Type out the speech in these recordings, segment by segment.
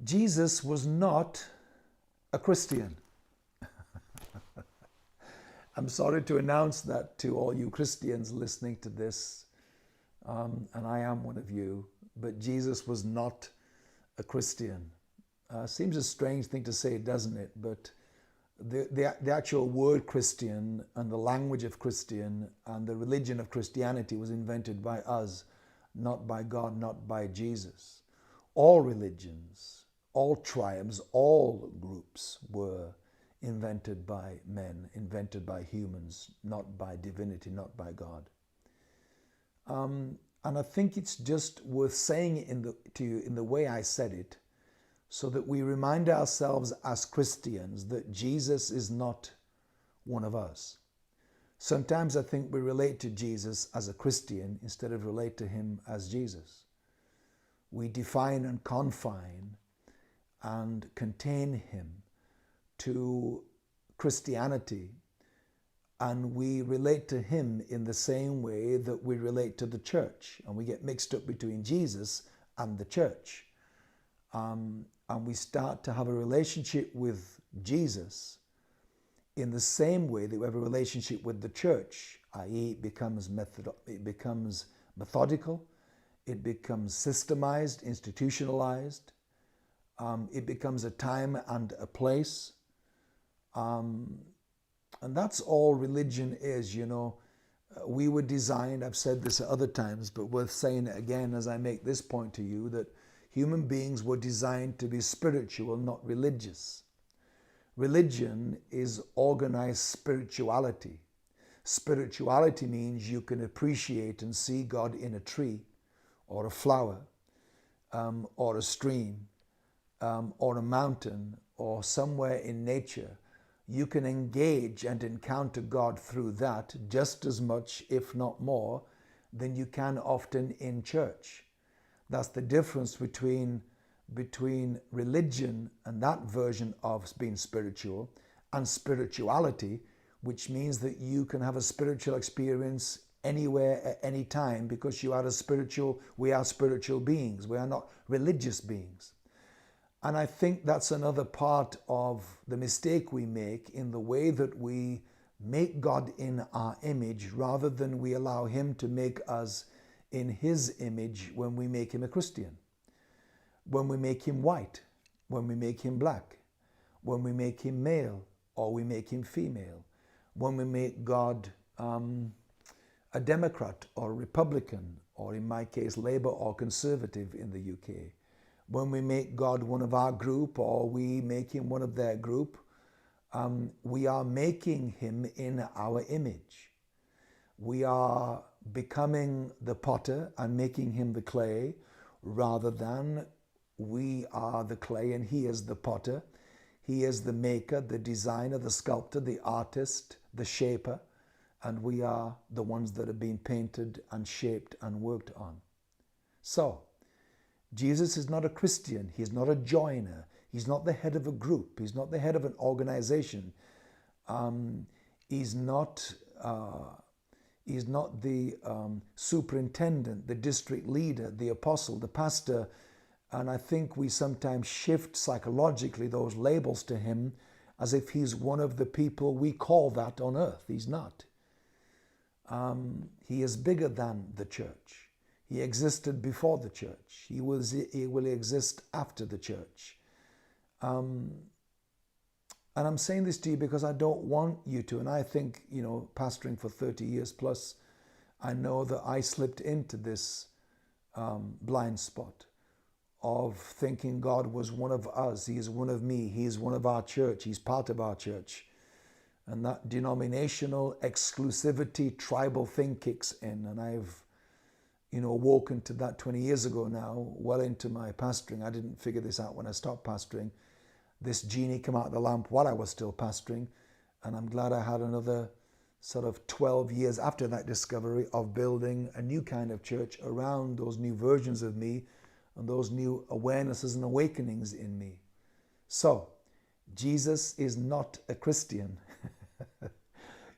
Jesus was not a Christian. I'm sorry to announce that to all you Christians listening to this, and I am one of you, but Jesus was not a Christian. Seems a strange thing to say, doesn't it? But the actual word Christian and the language of Christian and the religion of Christianity was invented by us, not by God, not by Jesus. All religions, all tribes, all groups were invented by men, invented by humans, not by divinity, not by God. And I think it's just worth saying it to you in the way I said it, so that we remind ourselves as Christians that Jesus is not one of us. Sometimes I think we relate to Jesus as a Christian instead of relate to him as Jesus. We define and confine and contain him to Christianity, and we relate to him in the same way that we relate to the church, and we get mixed up between Jesus and the church. And we start to have a relationship with Jesus in the same way that we have a relationship with the church, i.e. it becomes methodical, it becomes systemized, institutionalized, it becomes a time and a place. And that's all religion is, you know. We were designed, I've said this at other times, but worth saying it again as I make this point to you, that human beings were designed to be spiritual, not religious. Religion is organized spirituality. Spirituality means you can appreciate and see God in a tree or a flower or a stream or a mountain or somewhere in nature. You can engage and encounter God through that just as much, if not more, than you can often in church. That's the difference between religion and that version of being spiritual and spirituality, which means that you can have a spiritual experience anywhere at any time because we are spiritual beings. We are not religious beings. And I think that's another part of the mistake we make in the way that we make God in our image rather than we allow him to make us in his image when we make him a Christian, when we make him white, when we make him black, when we make him male or we make him female, when we make God a Democrat or a Republican, or in my case, Labour or Conservative in the UK. When we make God one of our group or we make him one of their group, we are making him in our image. We are becoming the potter and making him the clay, rather than we are the clay and he is the potter. He is the maker, the designer, the sculptor, the artist, the shaper, and we are the ones that are being painted and shaped and worked on. So, Jesus is not a Christian. He's not a joiner. He's not the head of a group. He's not the head of an organization. He's not the superintendent, the district leader, the apostle, the pastor. And I think we sometimes shift psychologically those labels to him as if he's one of the people we call that on earth. He's not. He is bigger than the church. He existed before the church. He will exist after the church. And I'm saying this to you because I don't want you to, and I think, you know, pastoring for 30 years plus, I know that I slipped into this blind spot of thinking God was one of us. He is one of me. He is one of our church. He's part of our church. And that denominational exclusivity, tribal thing kicks in. And I've woken to that 20 years ago now, well into my pastoring. I didn't figure this out when I stopped pastoring. This genie came out of the lamp while I was still pastoring. And I'm glad I had another sort of 12 years after that discovery of building a new kind of church around those new versions of me and those new awarenesses and awakenings in me. So, Jesus is not a Christian.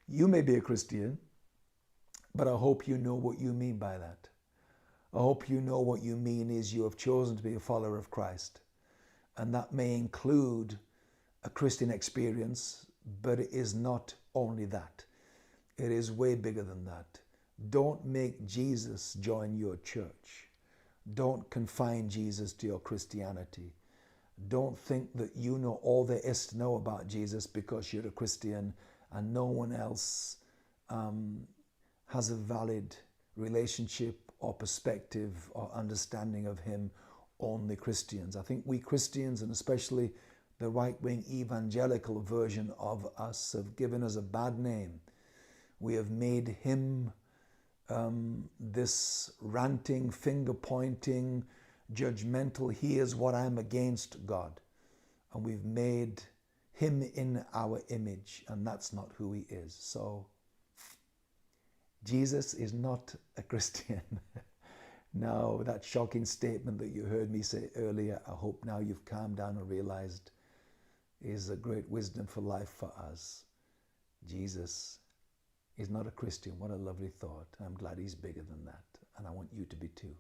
You may be a Christian, but I hope you know what you mean by that. I hope you know what you mean is you have chosen to be a follower of Christ. And that may include a Christian experience, but it is not only that. It is way bigger than that. Don't make Jesus join your church. Don't confine Jesus to your Christianity. Don't think that you know all there is to know about Jesus because you're a Christian and no one else has a valid relationship or perspective or understanding of him, only Christians. I think we Christians, and especially the right-wing evangelical version of us, have given us a bad name. We have made him this ranting, finger-pointing, judgmental, here's what I'm against God. And we've made him in our image, and that's not who he is. So Jesus is not a Christian. Now, that shocking statement that you heard me say earlier, I hope now you've calmed down and realized is a great wisdom for life for us. Jesus is not a Christian. What a lovely thought. I'm glad he's bigger than that. And I want you to be too.